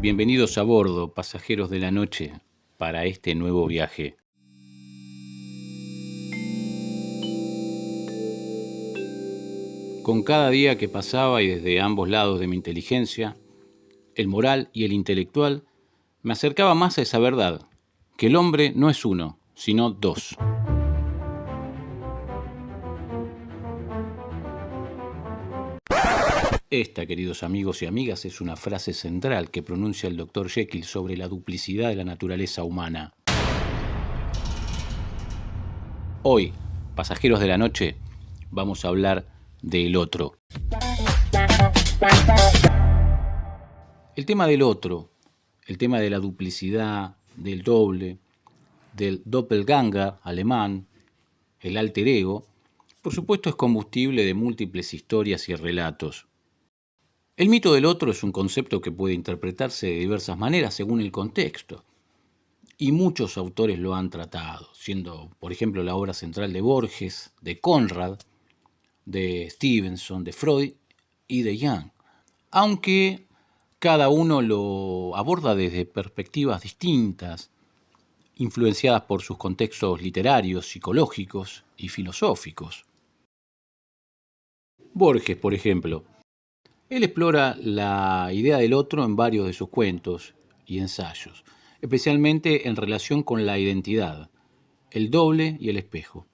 Bienvenidos a bordo, pasajeros de la noche, para este nuevo viaje. Con cada día que pasaba y desde ambos lados de mi inteligencia, el moral y el intelectual, me acercaba más a esa verdad, que el hombre no es uno, sino dos. Esta, queridos amigos y amigas, es una frase central que pronuncia el Dr. Jekyll sobre la duplicidad de la naturaleza humana. Hoy, pasajeros de la noche, vamos a hablar del otro. El tema del otro, el tema de la duplicidad, del doble, del Doppelganger alemán, el alter ego, por supuesto es combustible de múltiples historias y relatos. El mito del otro es un concepto que puede interpretarse de diversas maneras según el contexto, y muchos autores lo han tratado, siendo, por ejemplo, la obra central de Borges, de Conrad, de Stevenson, de Freud y de Jung, aunque cada uno lo aborda desde perspectivas distintas, influenciadas por sus contextos literarios, psicológicos y filosóficos. Borges, por ejemplo, él explora la idea del otro en varios de sus cuentos y ensayos, especialmente en relación con la identidad, el doble y el espejo.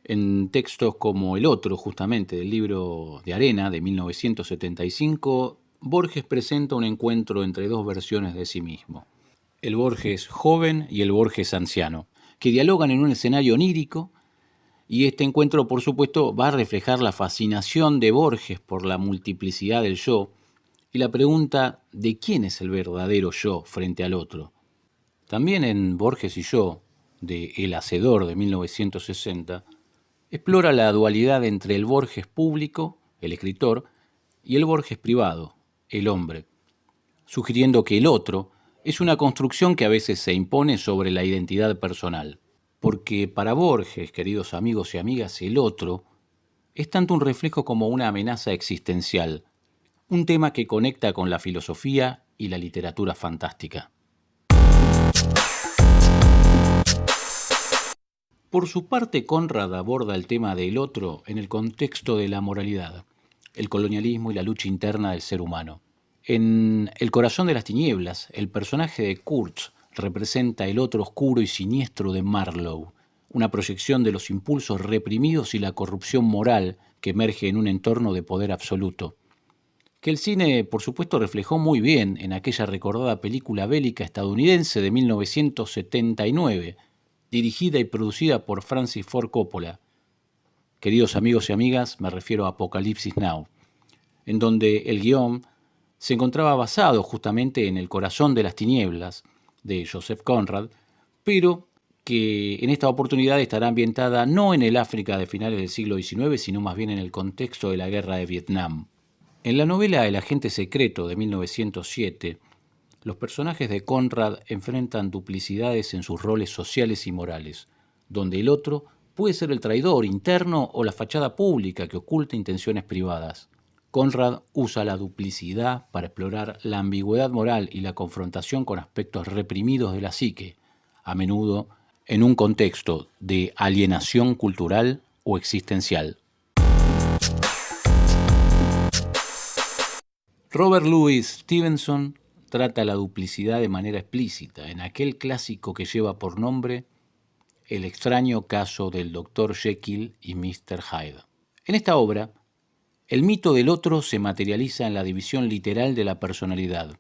En textos como El otro, justamente, del libro de Arena de 1975, Borges presenta un encuentro entre dos versiones de sí mismo, el Borges joven y el Borges anciano, que dialogan en un escenario onírico. Y este encuentro, por supuesto, va a reflejar la fascinación de Borges por la multiplicidad del yo y la pregunta de quién es el verdadero yo frente al otro. También en Borges y yo, de El Hacedor de 1960, explora la dualidad entre el Borges público, el escritor, y el Borges privado, el hombre, sugiriendo que el otro es una construcción que a veces se impone sobre la identidad personal. Porque para Borges, queridos amigos y amigas, el otro es tanto un reflejo como una amenaza existencial, un tema que conecta con la filosofía y la literatura fantástica. Por su parte, Conrad aborda el tema del otro en el contexto de la moralidad, el colonialismo y la lucha interna del ser humano. En El corazón de las tinieblas, el personaje de Kurtz representa el otro oscuro y siniestro de Marlowe, una proyección de los impulsos reprimidos y la corrupción moral que emerge en un entorno de poder absoluto, que el cine, por supuesto, reflejó muy bien en aquella recordada película bélica estadounidense de 1979, dirigida y producida por Francis Ford Coppola. Queridos amigos y amigas, me refiero a Apocalipsis Now, en donde el guión se encontraba basado justamente en El corazón de las tinieblas, de Joseph Conrad, pero que en esta oportunidad estará ambientada no en el África de finales del siglo XIX, sino más bien en el contexto de la guerra de Vietnam. En la novela El agente secreto de 1907, los personajes de Conrad enfrentan duplicidades en sus roles sociales y morales, donde el otro puede ser el traidor interno o la fachada pública que oculta intenciones privadas. Conrad usa la duplicidad para explorar la ambigüedad moral y la confrontación con aspectos reprimidos de la psique, a menudo en un contexto de alienación cultural o existencial. Robert Louis Stevenson trata la duplicidad de manera explícita en aquel clásico que lleva por nombre El extraño caso del Dr. Jekyll y Mr. Hyde. En esta obra, el mito del otro se materializa en la división literal de la personalidad.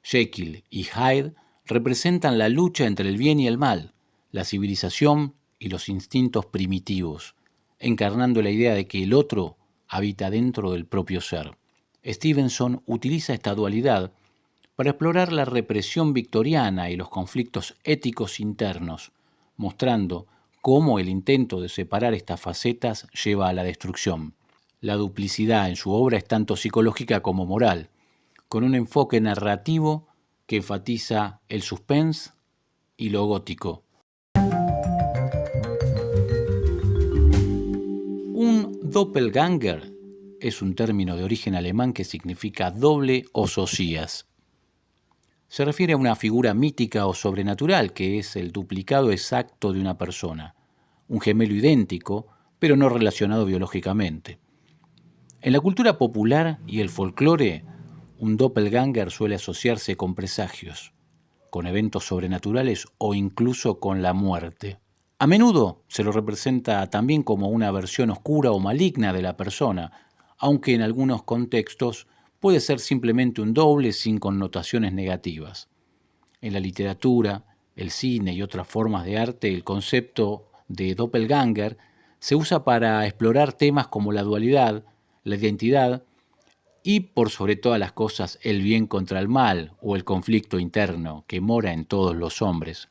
Jekyll y Hyde representan la lucha entre el bien y el mal, la civilización y los instintos primitivos, encarnando la idea de que el otro habita dentro del propio ser. Stevenson utiliza esta dualidad para explorar la represión victoriana y los conflictos éticos internos, mostrando cómo el intento de separar estas facetas lleva a la destrucción. La duplicidad en su obra es tanto psicológica como moral, con un enfoque narrativo que enfatiza el suspense y lo gótico. Un Doppelganger es un término de origen alemán que significa doble o socias. se refiere a una figura mítica o sobrenatural que es el duplicado exacto de una persona, un gemelo idéntico, pero no relacionado biológicamente. En la cultura popular y el folclore, un doppelganger suele asociarse con presagios, con eventos sobrenaturales o incluso con la muerte. A menudo se lo representa también como una versión oscura o maligna de la persona, aunque en algunos contextos puede ser simplemente un doble sin connotaciones negativas. En la literatura, el cine y otras formas de arte, el concepto de doppelganger se usa para explorar temas como la dualidad, la identidad y, por sobre todas las cosas, el bien contra el mal o el conflicto interno que mora en todos los hombres.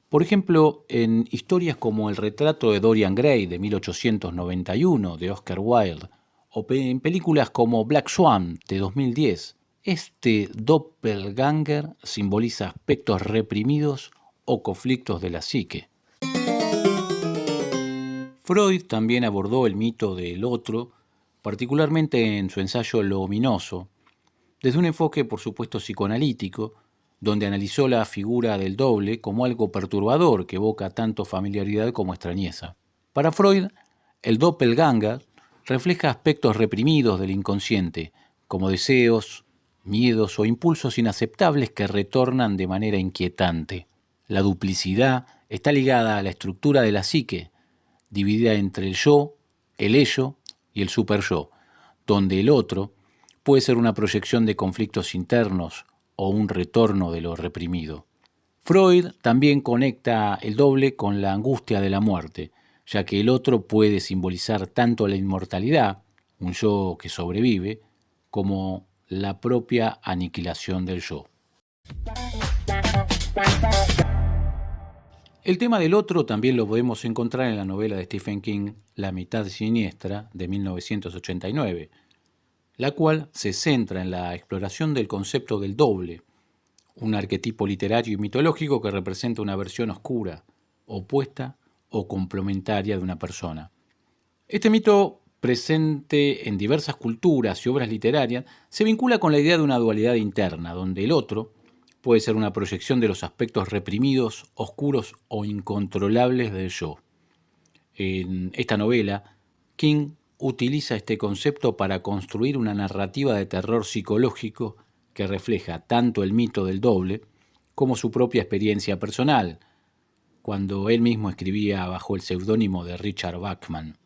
Por ejemplo, en historias como El retrato de Dorian Gray de 1891 de Oscar Wilde, o en películas como Black Swan de 2010, este doppelganger simboliza aspectos reprimidos o conflictos de la psique. Freud también abordó el mito del otro, particularmente en su ensayo Lo ominoso, desde un enfoque, por supuesto, psicoanalítico, donde analizó la figura del doble como algo perturbador que evoca tanto familiaridad como extrañeza. Para Freud, el doppelganger refleja aspectos reprimidos del inconsciente, como deseos, miedos o impulsos inaceptables que retornan de manera inquietante. La duplicidad está ligada a la estructura de la psique, dividida entre el yo, el ello y el superyo, donde el otro puede ser una proyección de conflictos internos o un retorno de lo reprimido. Freud también conecta el doble con la angustia de la muerte, ya que el otro puede simbolizar tanto la inmortalidad, un yo que sobrevive, como la propia aniquilación del yo. El tema del otro también lo podemos encontrar en la novela de Stephen King, La mitad siniestra, de 1989, la cual se centra en la exploración del concepto del doble, un arquetipo literario y mitológico que representa una versión oscura, opuesta o complementaria de una persona. Este mito, presente en diversas culturas y obras literarias, se vincula con la idea de una dualidad interna, donde el otro puede ser una proyección de los aspectos reprimidos, oscuros o incontrolables del yo. En esta novela, King utiliza este concepto para construir una narrativa de terror psicológico que refleja tanto el mito del doble como su propia experiencia personal, cuando él mismo escribía bajo el seudónimo de Richard Bachman.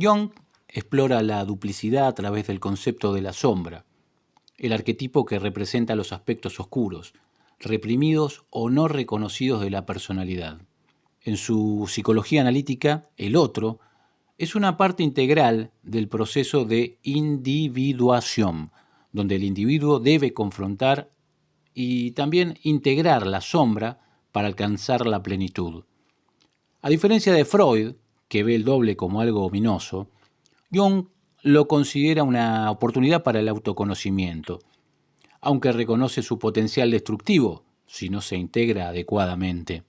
Jung explora la duplicidad a través del concepto de la sombra, el arquetipo que representa los aspectos oscuros, reprimidos o no reconocidos de la personalidad. En su psicología analítica, el otro es una parte integral del proceso de individuación, donde el individuo debe confrontar y también integrar la sombra para alcanzar la plenitud. A diferencia de Freud, que ve el doble como algo ominoso, Jung lo considera una oportunidad para el autoconocimiento, aunque reconoce su potencial destructivo si no se integra adecuadamente.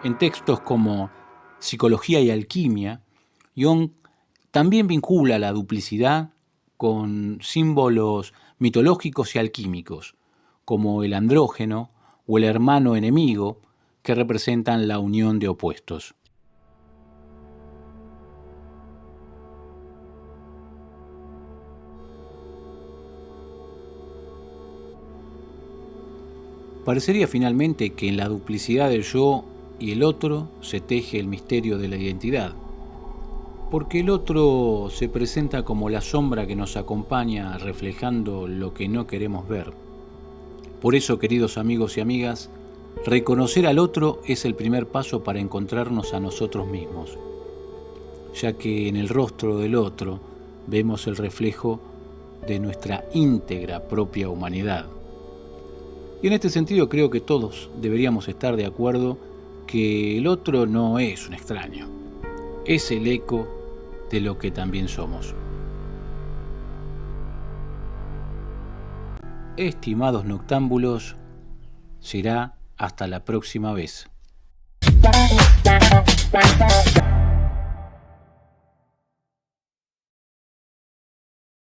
En textos como Psicología y Alquimia, Jung también vincula la duplicidad con símbolos mitológicos y alquímicos, como el andrógeno o el hermano enemigo, que representan la unión de opuestos. Parecería finalmente que en la duplicidad del yo y el otro se teje el misterio de la identidad, porque el otro se presenta como la sombra que nos acompaña reflejando lo que no queremos ver. Por eso, queridos amigos y amigas, reconocer al otro es el primer paso para encontrarnos a nosotros mismos, ya que en el rostro del otro vemos el reflejo de nuestra íntegra propia humanidad. Y en este sentido creo que todos deberíamos estar de acuerdo que el otro no es un extraño, es el eco de lo que también somos. Estimados noctámbulos, será hasta la próxima vez.